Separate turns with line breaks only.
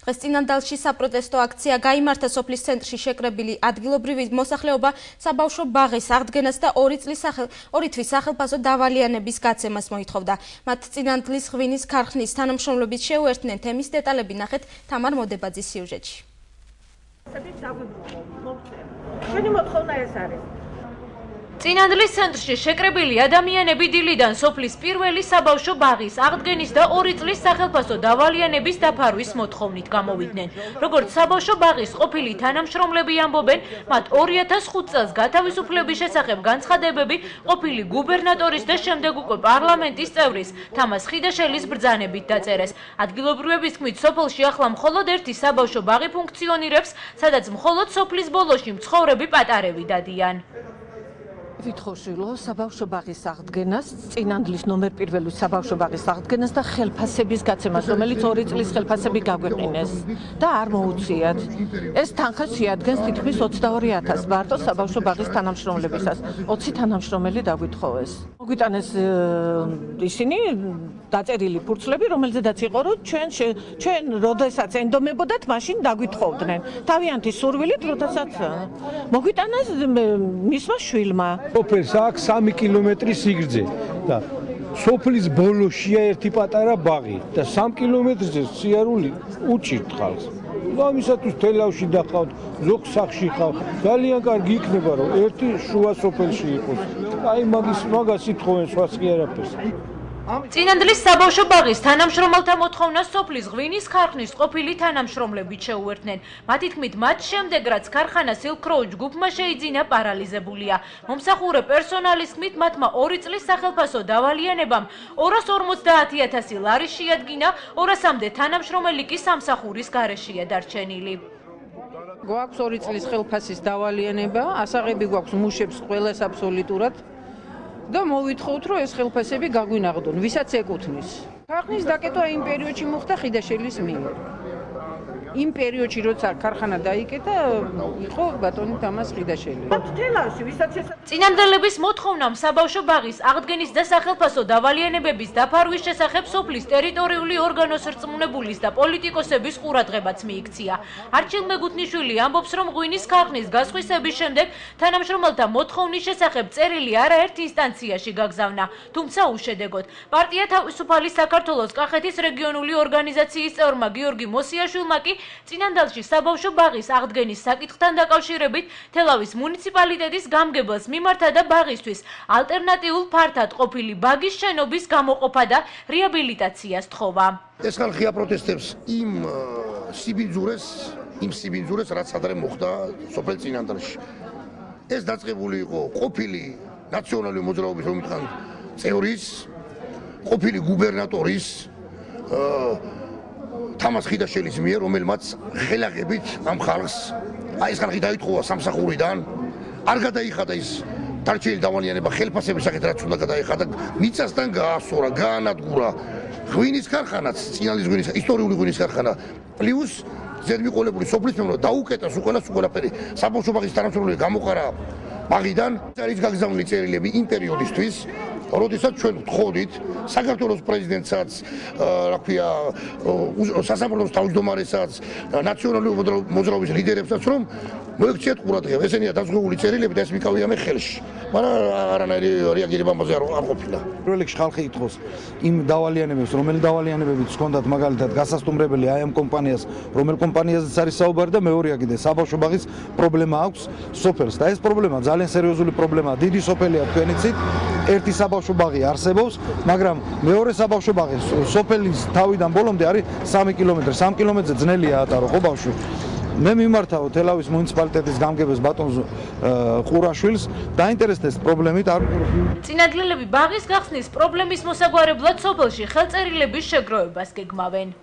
დღეს წინანდალში საპროტესტო აქცია გაიმართა სოფლის ცენტრში შეკრებილი ადგილობრივი მოსახლეობა საბავშვო ბაღის აღდგენას და 2 თვის სახელფასო დავალიანების გაცემას მოითხოვდა. მათ წინანდლის ღვინის ქარხნის თანამშრომლობით შეუერთდნენ. თემის დეტალები ნახეთ თამარ მოდებაძის სიუჟეტში.
ჩვენი მოთხოვნა ეს არის.
წინანდლის ცენტრში შეკრებილი ადამიანები დილიდან სოფლის პირველი საბავშვო ბაღის აღდგენის და 2 წლის სახელფასო დავალიანების დაფარვის მოთხოვნით გამოვიდნენ. როგორც საბავშვო ბაღის ყოფილი თანამშრომლები ამბობენ, მათ 2005 წელს გათავისუფლების შესახებ განცხადებები ყოფილი გუბერნატორის და შემდეგ უკვე პარლამენტის წევრის თამას ხიდაშელის ბრძანებით დაწერეს. ადგილობრივების თქმით, სოფელში ახლა მხოლოდ ერთი საბავშვო ბაღი ფუნქციონირებს, სადაც მხოლოდ სოფლის ბოლოში მცხოვრები პატარები დადიან.
ვითხოვშილო საბავშვო ბაღის აღდგენას, წინანდლის ნომერ 1 საბავშვო ბაღის აღდგენას და ხელფასების გაცემას, რომელიც 2 წლის ხელფასები გაგვეყინეს და არ მოუწიათ. ეს თანხა შეადგენს თითქმის 22,000 მარტო საბავშვო ბაღის თანამშრომლებისას. 20 თანამშრომელი დაგვითხოვეს. მოგვიტანეს ისინი დაწერილი ფურცლები, რომელზედაც იყო, რომ ჩვენ როდესაც ენდომებოდათ, მაშინ დაგვითხოვდნენ. თავიანთი სურვილით, როდესაც მოგვიტანეს მისმა შვილმა.
სოფელს აქვს 3 კილომეტრი სიგრძე და სოფლის ბოლოშია ერთი პატარა ბაღი და 3 კილომეტრზე სიარული უჭირთ ხალხს. ამისათვის თელავში დახავთ, ზოგ სახში ხავთ. ძალიან კარგი იქნება, რომ ერთი შუა სოფელში იყოს. აი მაგას ითხოვენ, სხვას კი არაფერს.
წინანდლის საბავშვო ბაღის თანამშრომელთა მოთხოვნას სოფლის ღვინის ქარხნის ყოფილი თანამშრომლებით შეუერთდნენ. მათი თქმით, მათ შემდეგ რაც ქარხანა Silk Road ჯგუფმა შეიძინა, პარალიზებულია. მომსახურე პერსონალის თქმით, მათმა 2 წლის სახელფასო დავალიანებამ 250,000 ლარი შეადგინა, 200-მდე თანამშრომელი კი სამსახურის გარეშეა დარჩენილი.
გვაქვს 2 წლის ხელფასის დავალიანება, ასაღები გვაქვს მუშებს ყველას აბსოლუტურად. და მოვითხოვთ, რომ ეს ხელფასები გაგვინაღდონ, ვისაც ეკუთვნის. ქარხნის დაკეტვა იმ პერიოდში მოხდა ხიდაშელის მიერ. იმ პერიოდში, როცა ქარხანა დაიკეტა, იყო ბატონი თამას ხიდაშელი. თელავში, ვისაც
წინანდელების მოთხოვნამ საბავშვო ბაღის აღდგენის და სახელფასო დავალიანებების დაფარვის შესახებ სოფლის ტერიტორიული ორგანოს რწმუნებულის და პოლიტიკოსების ყურადღებაც მიიქცია. არჩილ მეგუთნიშვილი ამბობს, რომ ღვინის ქარხნის გასხვისების შემდეგ თანამშრომელთა მოთხოვნის შესახებ წერილი არაერთ ინსტანციაში გაგზავნა, თუმცა უშედეგოდ. პარტია თავისუფალი საქართველოს კახეთის რეგიონული ორგანიზაციის წევრმა გიორგი მოსიაშვილმა კი წინანდალში საბავშვო ბაღის აღდგენის საკითხთან დაკავშირებით თელავის მუნიციპალიტეტის გამგებელს მიმართა და ბაღისთვის ალტერნატიულ ფართად ყოფილი ბაგის შენობის გამოყოფა და რეაბილიტაციას თხოვა.
ეს ხალხი აპროტესტებს იმ სიბინძურეს, რაც ადრე მოხდა სოფელ წინანდალში. ეს დაწყებული იყო ყოფილი ნაციონალური მოძრაობის რომიტყან წევრის, ყოფილი გუბერნატორის თამას ხიდაშელის მიერ, რომელმაც ხელაღებით ამ ხალხს, ეს ხალხი დაითხოვა სამსახურიდან, არ გადაიხადა ის დარჩენილი დავალიანება ხელფასების სახით, რაც უნდა გადაიხადა, მიწასთან გაასწორა, გაანადგურა ღვინის ქარხანაც, წინანდლის ღვინის, ისტორიული ღვინის ქარხანა, პლუს ზედმიყოლებული სოფლის მეურნეობა დაუკეტეს ყველაფერი. საბავშვო ბაღის თანამშრომლები გამოყარა ბაღიდან, არის გაგზავნილი წერილები იმ პერიოდისთვის, როდესაც ჩვენ ვთხოვდით საქართველოს პრეზიდენტსაც, რა ქვია, სასამართლოს თავმჯდომარესაც, ნაციონალური მოძრაობის ლიდერებსაც, რომ მოექციათ ყურადღება. ესენია დაზღვეული წერილები და ეს მიკავია მე ხელში. მაგრამ არანაირი რეაგირება ამაზე არ ყოფილა.
პირველ რიგში ხალხი ითხოვს იმ დავალიანებებს, რომელი დავალიანებებიც ჰქონდათ მაგალითად გასასტუმრებელი აი ამ კომპანიას, რომელ კომპანიაზეც არის საუბარი და მეორე აგიდე საბავშვო ბაღის პრობლემა აქვს სოფელს და ეს პრობლემა ძალიან სერიოზული პრობლემაა. დიდი სოფელია თქვენიცით, ერთი საბავშვო ბაღი არსებობს, მაგრამ მეორე საბავშვო ბაღი სოფელის თავიდან ბოლომდე არის 3 კილომეტრი. 3 კილომეტრზე ძნელია ატარო, ხო ბავშვი? მე მიმართავ თელავის მუნიციპალიტეტის გამგებელს ბატონ ყურაშვილს, დაინტერესდეს პრობლემით არ.
წინადლელები ბაღის გახსნის პრობლემის მოსაგვარებლად სოფელში ხელწერილების შეგროვებას გეგმავენ.